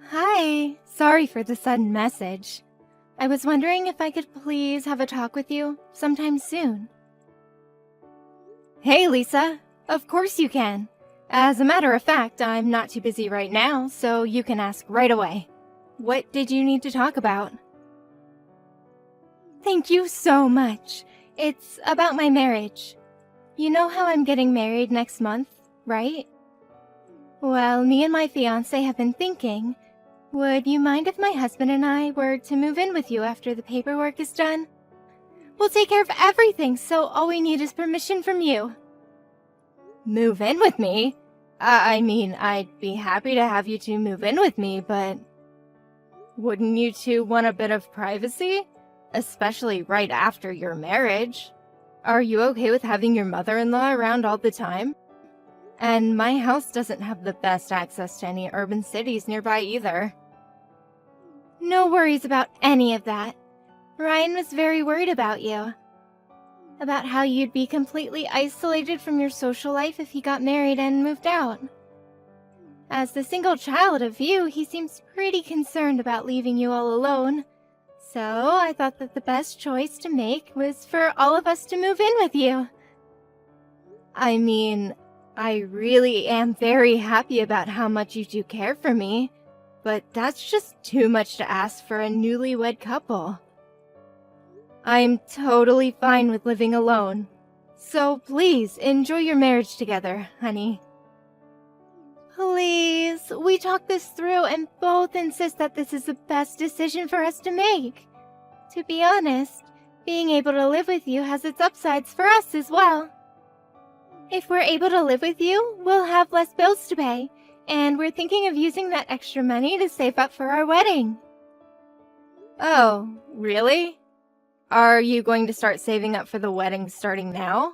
Hi, sorry for the sudden message. I was wondering if I could please have a talk with you sometime soon. Hey, Lisa. Of course you can. As a matter of fact, I'm not too busy right now, so you can ask right away. What did you need to talk about? Thank you so much. It's about my marriage. You know how I'm getting married next month, right? Well, me and my fiancé have been thinking, would you mind if my husband and I were to move in with you after the paperwork is done? We'll take care of everything, so all we need is permission from you. Move in with me? I'd be happy to have you two move in with me, but wouldn't you two want a bit of privacy? Especially right after your marriage. Are you okay with having your mother-in-law around all the time? And my house doesn't have the best access to any urban cities nearby either. No worries about any of that. Ryan was very worried about you. About how you'd be completely isolated from your social life if he got married and moved out. As the single child of you, he seems pretty concerned about leaving you all alone. So I thought that the best choice to make was for all of us to move in with you. I really am very happy about how much you two care for me, but that's just too much to ask for a newlywed couple. I'm totally fine with living alone, so please enjoy your marriage together, honey. Please, we talked this through and both insist that this is the best decision for us to make. To be honest, being able to live with you has its upsides for us as well. If we're able to live with you, we'll have less bills to pay, and we're thinking of using that extra money to save up for our wedding. Oh, really? Are you going to start saving up for the wedding starting now?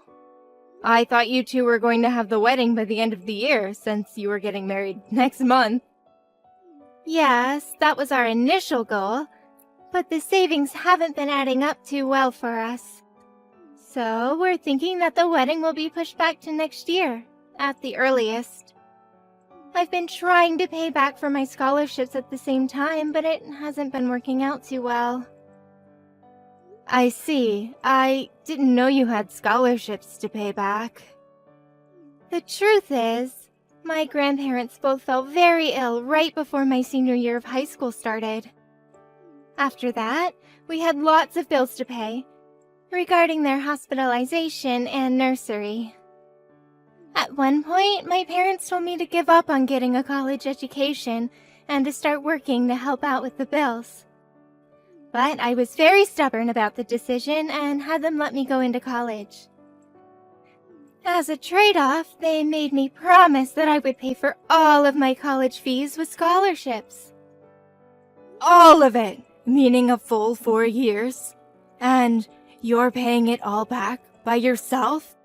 I thought you two were going to have the wedding by the end of the year, since you were getting married next month. Yes, that was our initial goal, but the savings haven't been adding up too well for us. So we're thinking that the wedding will be pushed back to next year, at the earliest. I've been trying to pay back for my scholarships at the same time, but it hasn't been working out too well. I see. I didn't know you had scholarships to pay back. The truth is, my grandparents both fell very ill right before my senior year of high school started. After that, we had lots of bills to pay, regarding their hospitalization and nursery. At one point, my parents told me to give up on getting a college education and to start working to help out with the bills. But I was very stubborn about the decision and had them let me go into college. As a trade-off, they made me promise that I would pay for all of my college fees with scholarships. All of it, meaning a full 4 years? And you're paying it all back by yourself?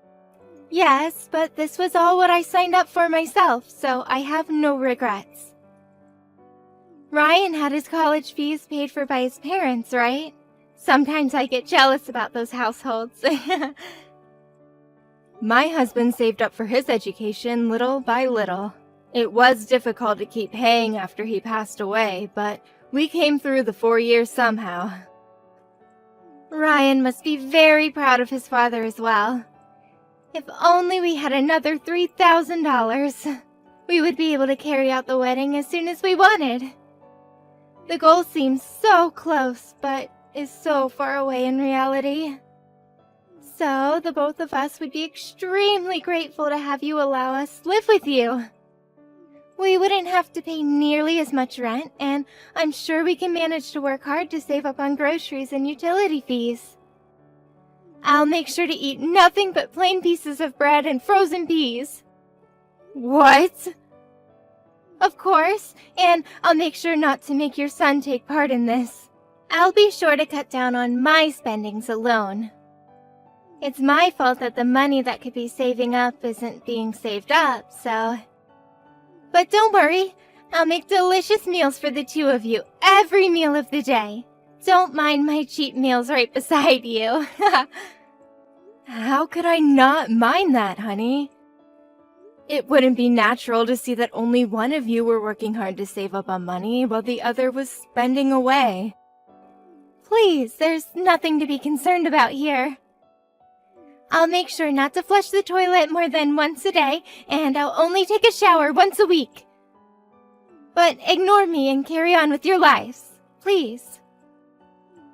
Yes, but this was all what I signed up for myself, so I have no regrets. Ryan had his college fees paid for by his parents, right? Sometimes I get jealous about those households. My husband saved up for his education little by little. It was difficult to keep paying after he passed away, but we came through the 4 years somehow. Ryan must be very proud of his father as well. If only we had another $3,000, we would be able to carry out the wedding as soon as we wanted. The goal seems so close, but is so far away in reality. So, the both of us would be extremely grateful to have you allow us live with you. We wouldn't have to pay nearly as much rent, and I'm sure we can manage to work hard to save up on groceries and utility fees. I'll make sure to eat nothing but plain pieces of bread and frozen peas. What? Of course, and I'll make sure not to make your son take part in this. I'll be sure to cut down on my spendings alone. It's my fault that the money that could be saving up isn't being saved up, so... But don't worry, I'll make delicious meals for the two of you every meal of the day. Don't mind my cheap meals right beside you. How could I not mind that, honey? It wouldn't be natural to see that only one of you were working hard to save up on money while the other was spending away. Please, there's nothing to be concerned about here. I'll make sure not to flush the toilet more than once a day, and I'll only take a shower once a week. But ignore me and carry on with your lives, please.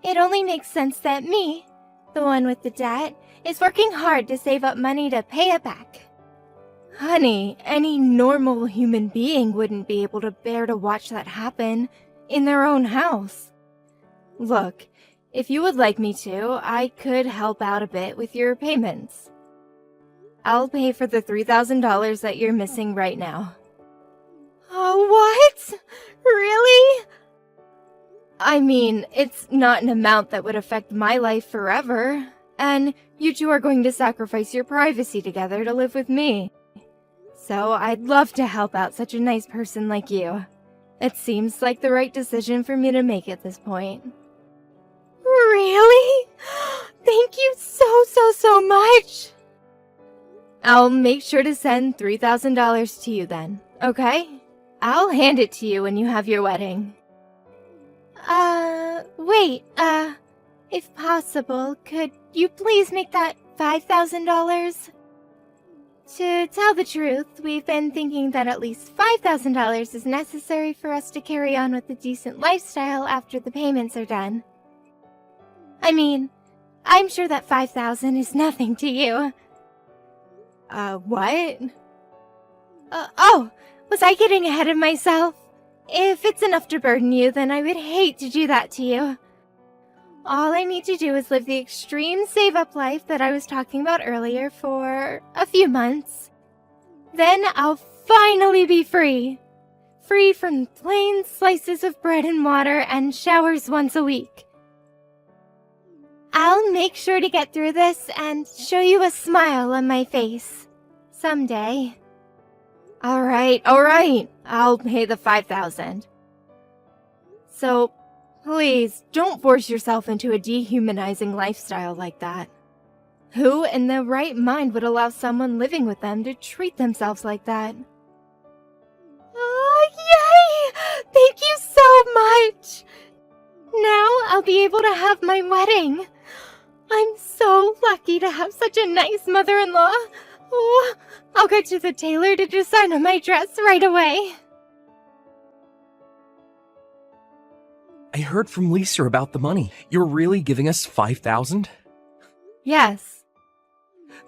It only makes sense that me, the one with the debt, is working hard to save up money to pay it back. Honey, any normal human being wouldn't be able to bear to watch that happen in their own house. Look, if you would like me to, I could help out a bit with your payments. I'll pay for the $3,000 that you're missing right now. What? Really? I mean, it's not an amount that would affect my life forever, and you two are going to sacrifice your privacy together to live with me. So I'd love to help out such a nice person like you. It seems like the right decision for me to make at this point. Really? Thank you so much! I'll make sure to send $3,000 to you then, okay? I'll hand it to you when you have your wedding. Wait, if possible, could you please make that $5,000? To tell the truth, we've been thinking that at least $5,000 is necessary for us to carry on with a decent lifestyle after the payments are done. I mean, I'm sure that $5,000 is nothing to you. What? Was I getting ahead of myself? If it's enough to burden you, then I would hate to do that to you. All I need to do is live the extreme save-up life that I was talking about earlier for a few months. Then I'll finally be free. Free from plain slices of bread and water and showers once a week. I'll make sure to get through this and show you a smile on my face. Someday. All right. I'll pay the $5,000. So, please, don't force yourself into a dehumanizing lifestyle like that. Who in their right mind would allow someone living with them to treat themselves like that? Oh, yay! Thank you so much! Now I'll be able to have my wedding. I'm so lucky to have such a nice mother-in-law. Oh, I'll go to the tailor to decide on my dress right away. I heard from Lisa about the money. You're really giving us $5,000? Yes.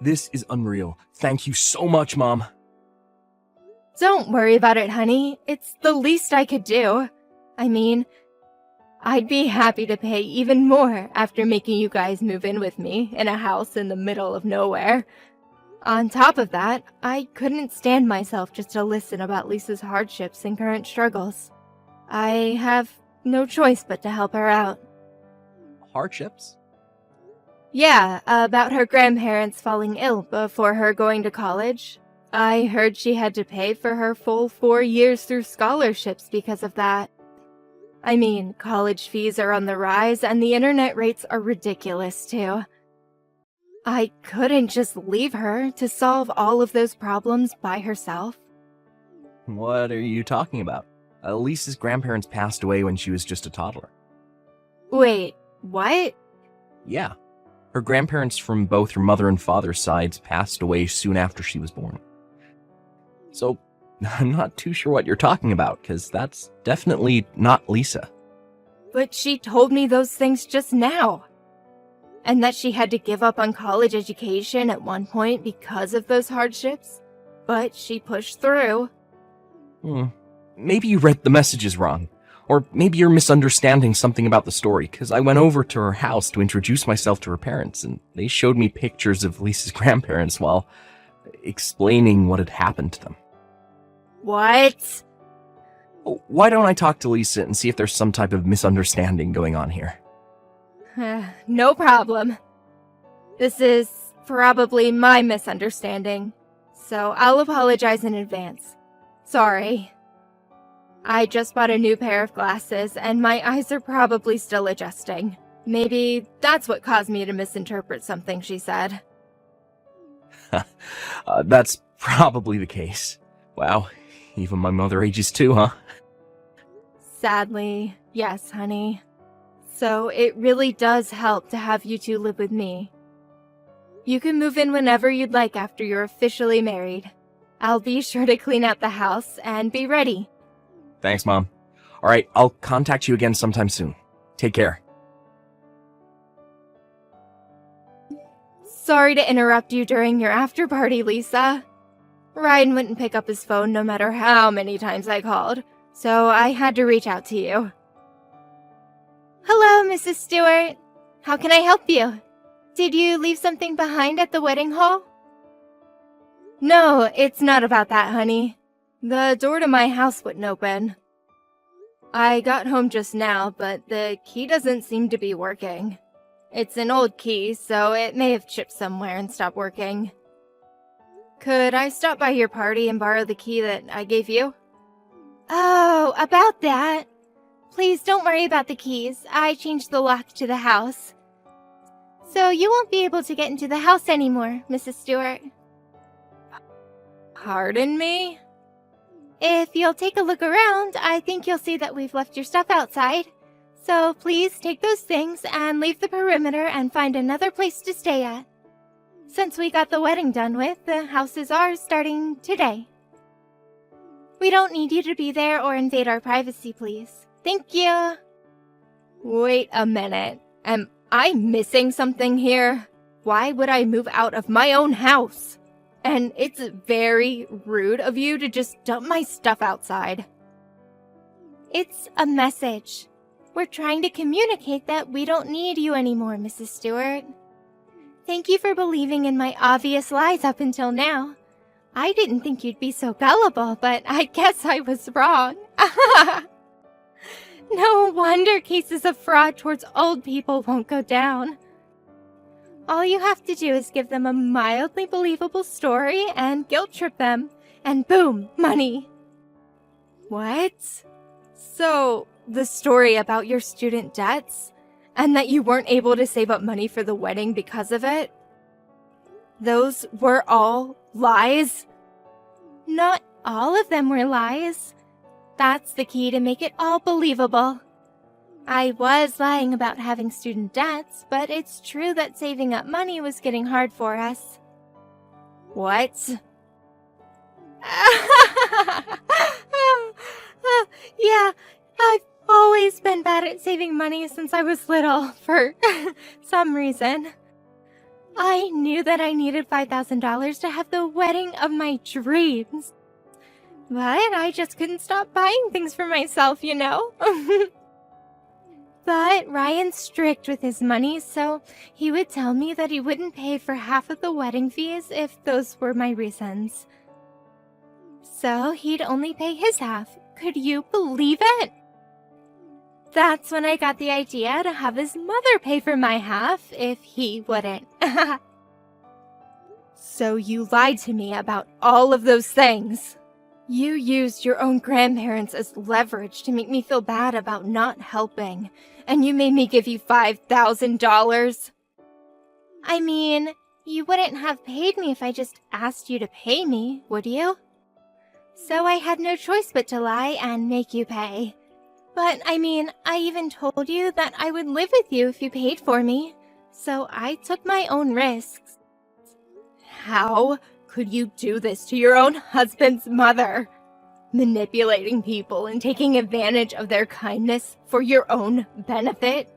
This is unreal. Thank you so much, Mom. Don't worry about it, honey. It's the least I could do. I mean, I'd be happy to pay even more after making you guys move in with me in a house in the middle of nowhere. On top of that, I couldn't stand myself just to listen about Lisa's hardships and current struggles. I have no choice but to help her out. Hardships? Yeah, about her grandparents falling ill before her going to college. I heard she had to pay for her full 4 years through scholarships because of that. I mean, college fees are on the rise and the internet rates are ridiculous too. I couldn't just leave her to solve all of those problems by herself. What are you talking about? Lisa's grandparents passed away when she was just a toddler. Wait, what? Yeah. Her grandparents from both her mother and father's sides passed away soon after she was born. So, I'm not too sure what you're talking about, because that's definitely not Lisa. But she told me those things just now. And that she had to give up on college education at one point because of those hardships. But she pushed through. Maybe you read the messages wrong. Or maybe you're misunderstanding something about the story, because I went over to her house to introduce myself to her parents, and they showed me pictures of Lisa's grandparents while explaining what had happened to them. What? Why don't I talk to Lisa and see if there's some type of misunderstanding going on here? No problem. This is probably my misunderstanding, so I'll apologize in advance. Sorry. I just bought a new pair of glasses, and my eyes are probably still adjusting. Maybe that's what caused me to misinterpret something she said. That's Probably the case. Wow, even my mother ages too, huh? Sadly, yes, honey. So it really does help to have you two live with me. You can move in whenever you'd like after you're officially married. I'll be sure to clean out the house and be ready. Thanks, Mom. Alright, I'll contact you again sometime soon. Take care. Sorry to interrupt you during your after party, Lisa. Ryan wouldn't pick up his phone no matter how many times I called, so I had to reach out to you. Hello, Mrs. Stewart. How can I help you? Did you leave something behind at the wedding hall? No, it's not about that, honey. The door to my house wouldn't open. I got home just now, but the key doesn't seem to be working. It's an old key, so it may have chipped somewhere and stopped working. Could I stop by your party and borrow the key that I gave you? Oh, about that. Please don't worry about the keys. I changed the lock to the house. So you won't be able to get into the house anymore, Mrs. Stewart. Pardon me? If you'll take a look around, I think you'll see that we've left your stuff outside. So please take those things and leave the perimeter and find another place to stay at. Since we got the wedding done with, the house is ours starting today. We don't need you to be there or invade our privacy, please. Thank you. Wait a minute. Am I missing something here? Why would I move out of my own house? And it's very rude of you to just dump my stuff outside. It's a message. We're trying to communicate that we don't need you anymore, Mrs. Stewart. Thank you for believing in my obvious lies up until now. I didn't think you'd be so gullible, but I guess I was wrong. No wonder cases of fraud towards old people won't go down. All you have to do is give them a mildly believable story and guilt trip them, and boom, money. What? So, the story about your student debts, and that you weren't able to save up money for the wedding because of it? Those were all lies? Not all of them were lies. That's the key to make it all believable. I was lying about having student debts, but it's true that saving up money was getting hard for us. What? Yeah, I've always been bad at saving money since I was little, for some reason. I knew that I needed $5,000 to have the wedding of my dreams. But I just couldn't stop buying things for myself, you know? But Ryan's strict with his money, so he would tell me that he wouldn't pay for half of the wedding fees if those were my reasons. So he'd only pay his half. Could you believe it? That's when I got the idea to have his mother pay for my half if he wouldn't. So you lied to me about all of those things. You used your own grandparents as leverage to make me feel bad about not helping, and you made me give you $5,000. I mean, you wouldn't have paid me if I just asked you to pay me, would you? So I had no choice but to lie and make you pay. But, I mean, I even told you that I would live with you if you paid for me, so I took my own risks. How could you do this to your own husband's mother? Manipulating people and taking advantage of their kindness for your own benefit?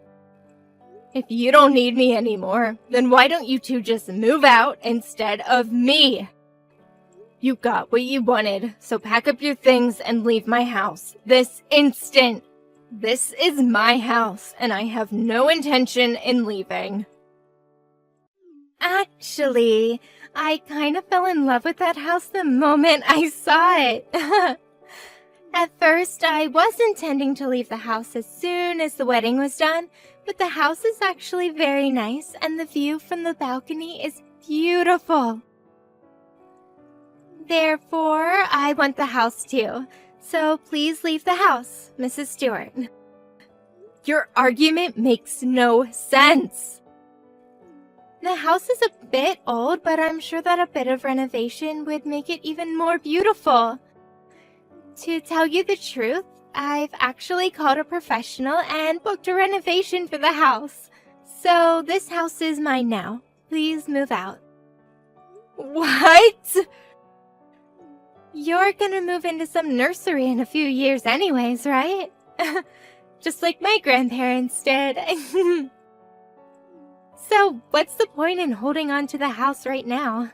If you don't need me anymore, then why don't you two just move out instead of me? You got what you wanted, so pack up your things and leave my house this instant. This is my house, and I have no intention in leaving. Actually, I kind of fell in love with that house the moment I saw it. At first, I was intending to leave the house as soon as the wedding was done, but the house is actually very nice, and the view from the balcony is beautiful. Therefore, I want the house too, so please leave the house, Mrs. Stewart. Your argument makes no sense. The house is a bit old, but I'm sure that a bit of renovation would make it even more beautiful. To tell you the truth, I've actually called a professional and booked a renovation for the house. So this house is mine now. Please move out. What? You're gonna move into some nursery in a few years anyways, right? Just like my grandparents did. So, what's the point in holding on to the house right now?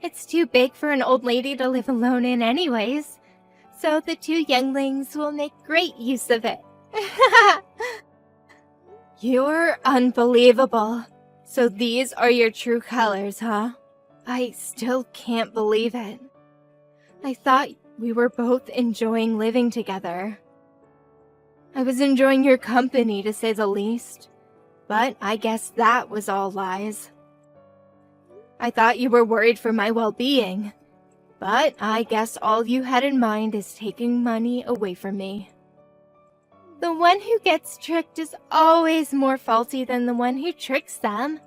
It's too big for an old lady to live alone in anyways. So the two younglings will make great use of it. You're unbelievable. So these are your true colors, huh? I still can't believe it. I thought we were both enjoying living together. I was enjoying your company, to say the least. But I guess that was all lies. I thought you were worried for my well-being. But I guess all you had in mind is taking money away from me. The one who gets tricked is always more faulty than the one who tricks them.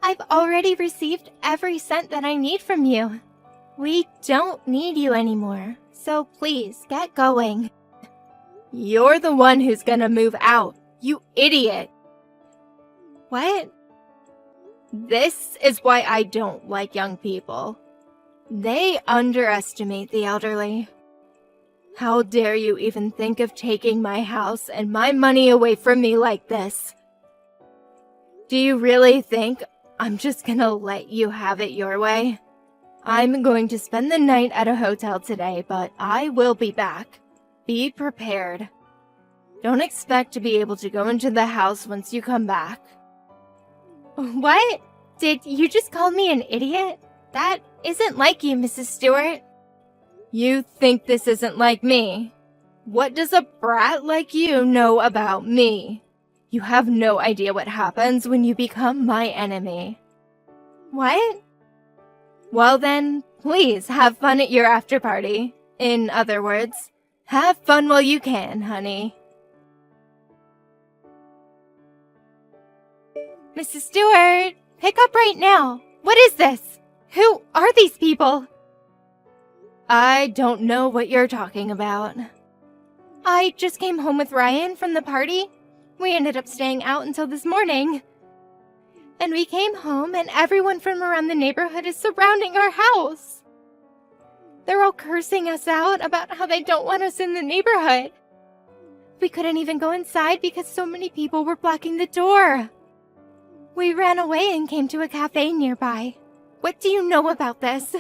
I've already received every cent that I need from you. We don't need you anymore, so please get going. You're the one who's gonna move out, you idiot. What? This is why I don't like young people. They underestimate the elderly. How dare you even think of taking my house and my money away from me like this? Do you really think I'm just gonna let you have it your way? I'm going to spend the night at a hotel today, but I will be back. Be prepared. Don't expect to be able to go into the house once you come back. What? Did you just call me an idiot? That isn't like you, Mrs. Stewart. You think this isn't like me? What does a brat like you know about me? You have no idea what happens when you become my enemy. What? Well then, please have fun at your after party. In other words, have fun while you can, honey. Mrs. Stewart, pick up right now. What is this? Who are these people? I don't know what you're talking about. I just came home with Ryan from the party. We ended up staying out until this morning. And we came home and everyone from around the neighborhood is surrounding our house. They're all cursing us out about how they don't want us in the neighborhood. We couldn't even go inside because so many people were blocking the door. We ran away and came to a cafe nearby. What do you know about this?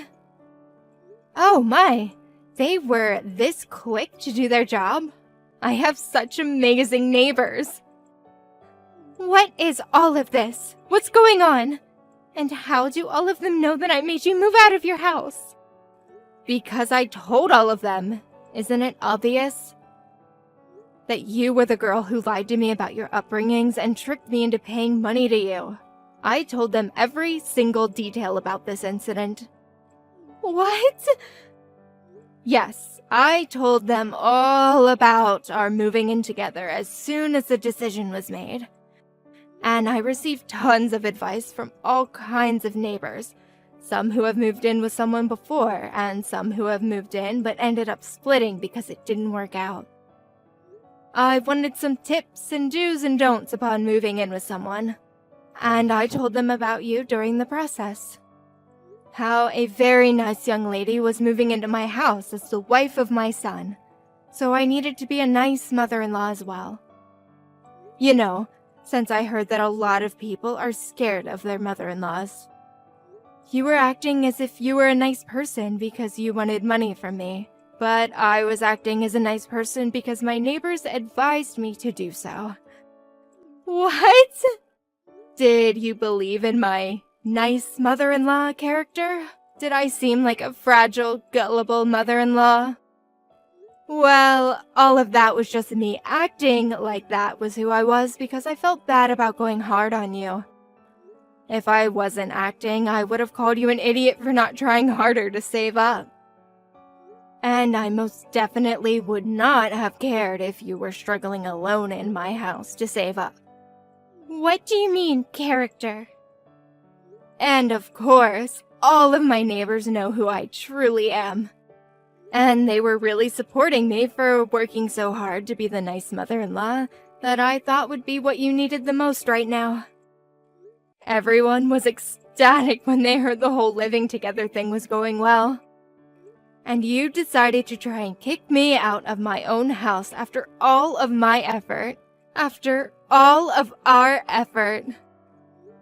Oh my, they were this quick to do their job? I have such amazing neighbors. What is all of this? What's going on? And how do all of them know that I made you move out of your house? Because I told all of them. Isn't it obvious? That you were the girl who lied to me about your upbringings and tricked me into paying money to you. I told them every single detail about this incident. What? Yes, I told them all about our moving in together as soon as the decision was made. And I received tons of advice from all kinds of neighbors. Some who have moved in with someone before, and some who have moved in but ended up splitting because it didn't work out. I wanted some tips and do's and don'ts upon moving in with someone. And I told them about you during the process. How a very nice young lady was moving into my house as the wife of my son. So I needed to be a nice mother-in-law as well. You know, since I heard that a lot of people are scared of their mother-in-laws. You were acting as if you were a nice person because you wanted money from me. But I was acting as a nice person because my neighbors advised me to do so. What? Did you believe in my nice mother-in-law character? Did I seem like a fragile, gullible mother-in-law? Well, all of that was just me acting like that was who I was because I felt bad about going hard on you. If I wasn't acting, I would have called you an idiot for not trying harder to save up. And I most definitely would not have cared if you were struggling alone in my house to save up. What do you mean, character? And of course, all of my neighbors know who I truly am. And they were really supporting me for working so hard to be the nice mother-in-law that I thought would be what you needed the most right now. Everyone was ecstatic when they heard the whole living together thing was going well. And you decided to try and kick me out of my own house after all of my effort. After all of our effort.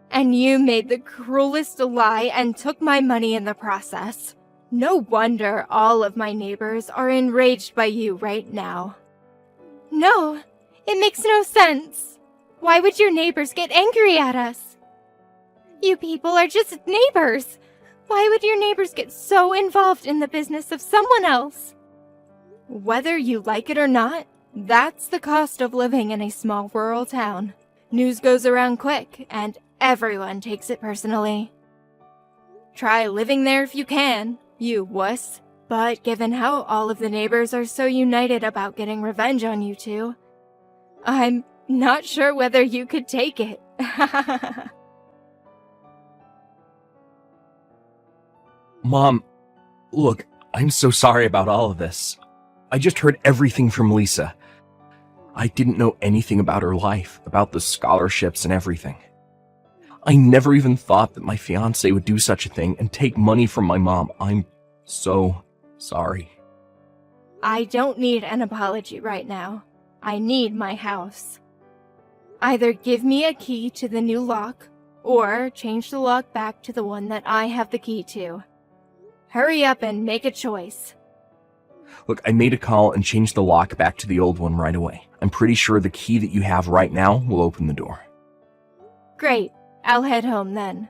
And you made the cruelest lie and took my money in the process. No wonder all of my neighbors are enraged by you right now. No, it makes no sense. Why would your neighbors get angry at us? You people are just neighbors. Why would your neighbors get so involved in the business of someone else? Whether you like it or not, that's the cost of living in a small rural town. News goes around quick, and everyone takes it personally. Try living there if you can, you wuss. But given how all of the neighbors are so united about getting revenge on you two, I'm not sure whether you could take it. Mom, look, I'm so sorry about all of this. I just heard everything from Lisa. I didn't know anything about her life, about the scholarships and everything. I never even thought that my fiancé would do such a thing and take money from my mom. I'm so sorry. I don't need an apology right now. I need my house. Either give me a key to the new lock, or change the lock back to the one that I have the key to. Hurry up and make a choice. Look, I made a call and changed the lock back to the old one right away. I'm pretty sure the key that you have right now will open the door. Great. I'll head home then.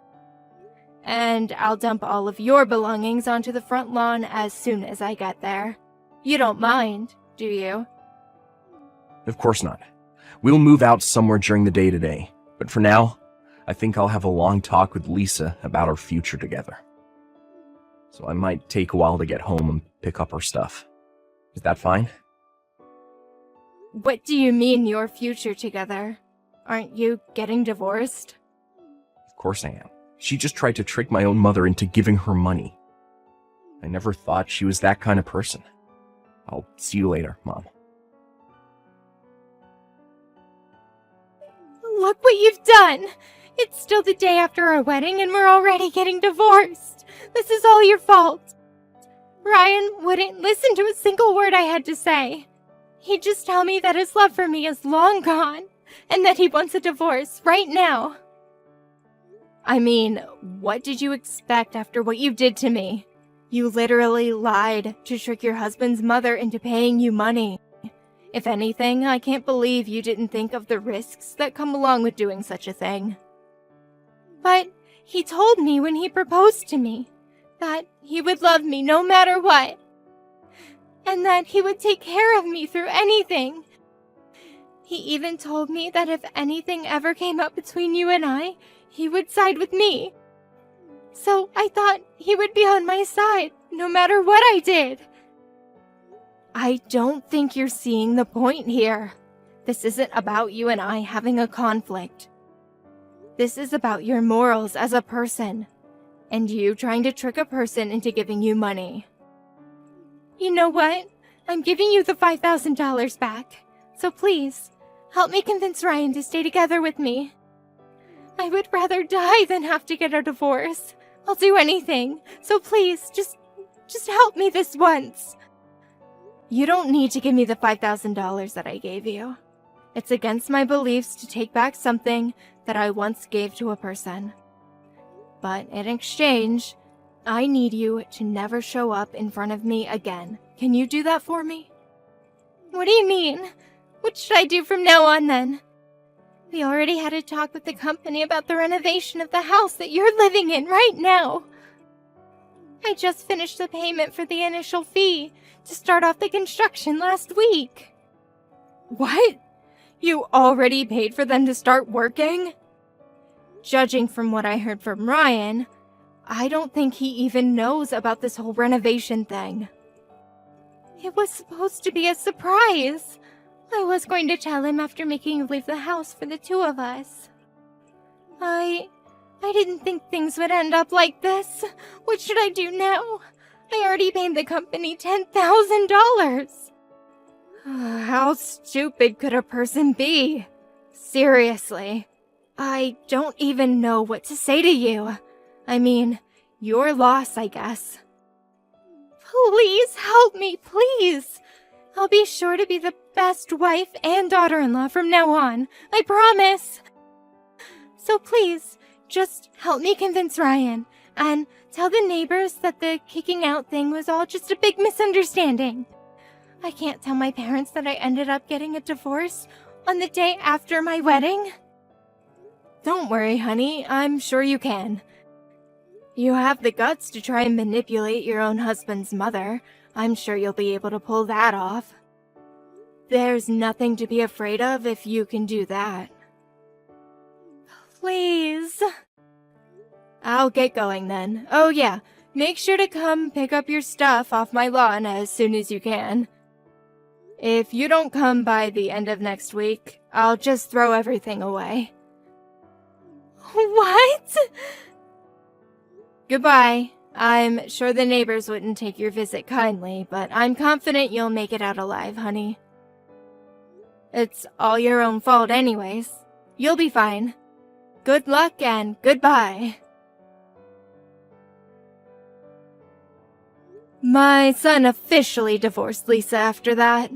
And I'll dump all of your belongings onto the front lawn as soon as I get there. You don't mind, do you? Of course not. We'll move out somewhere during the day today. But for now, I think I'll have a long talk with Lisa about our future together. So I might take a while to get home and pick up our stuff. Is that fine? What do you mean your future together? Aren't you getting divorced? Of course I am. She just tried to trick my own mother into giving her money. I never thought she was that kind of person. I'll see you later, Mom. Look what you've done! It's still the day after our wedding and we're already getting divorced. This is all your fault. Ryan wouldn't listen to a single word I had to say. He'd just tell me that his love for me is long gone and that he wants a divorce right now. I mean, what did you expect after what you did to me? You literally lied to trick your husband's mother into paying you money. If anything, I can't believe you didn't think of the risks that come along with doing such a thing. But he told me when he proposed to me that he would love me no matter what, and that he would take care of me through anything. He even told me that if anything ever came up between you and I, he would side with me. So I thought he would be on my side, no matter what I did. I don't think you're seeing the point here. This isn't about you and I having a conflict. This is about your morals as a person, and you trying to trick a person into giving you money. You know what? I'm giving you the $5,000 back, so please, help me convince Ryan to stay together with me. I would rather die than have to get a divorce. I'll do anything, so please, just help me this once. You don't need to give me the $5,000 that I gave you. It's against my beliefs to take back something that I once gave to a person. But in exchange, I need you to never show up in front of me again. Can you do that for me? What do you mean? What should I do from now on then? We already had a talk with the company about the renovation of the house that you're living in right now. I just finished the payment for the initial fee to start off the construction last week. What? You already paid for them to start working? Judging from what I heard from Ryan, I don't think he even knows about this whole renovation thing. It was supposed to be a surprise. I was going to tell him after making you leave the house for the two of us. I I didn't think things would end up like this. What should I do now? I already paid the company $10,000. How stupid could a person be? Seriously. I don't even know what to say to you. I mean, your loss, I guess. Please help me, please. I'll be sure to be the best wife and daughter-in-law from now on. I promise. So please, just help me convince Ryan, and tell the neighbors that the kicking out thing was all just a big misunderstanding. I can't tell my parents that I ended up getting a divorce on the day after my wedding. Don't worry, honey. I'm sure you can. You have the guts to try and manipulate your own husband's mother. I'm sure you'll be able to pull that off. There's nothing to be afraid of if you can do that. Please. I'll get going then. Oh yeah, make sure to come pick up your stuff off my lawn as soon as you can. If you don't come by the end of next week, I'll just throw everything away. What? Goodbye. I'm sure the neighbors wouldn't take your visit kindly, but I'm confident you'll make it out alive, honey. It's all your own fault anyways. You'll be fine. Good luck and goodbye. My son officially divorced Lisa after that.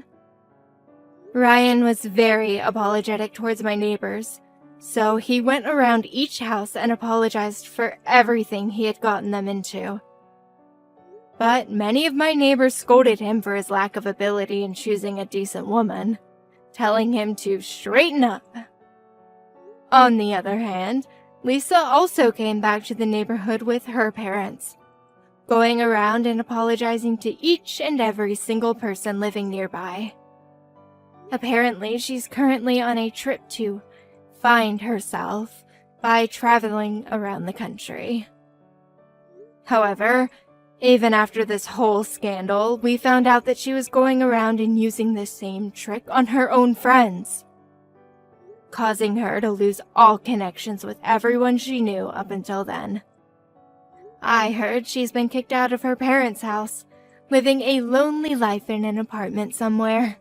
Ryan was very apologetic towards my neighbors, so he went around each house and apologized for everything he had gotten them into. But many of my neighbors scolded him for his lack of ability in choosing a decent woman, telling him to straighten up. On the other hand, Lisa also came back to the neighborhood with her parents, going around and apologizing to each and every single person living nearby. Apparently, she's currently on a trip to find herself by traveling around the country. However, even after this whole scandal, we found out that she was going around and using the same trick on her own friends, causing her to lose all connections with everyone she knew up until then. I heard she's been kicked out of her parents' house, living a lonely life in an apartment somewhere.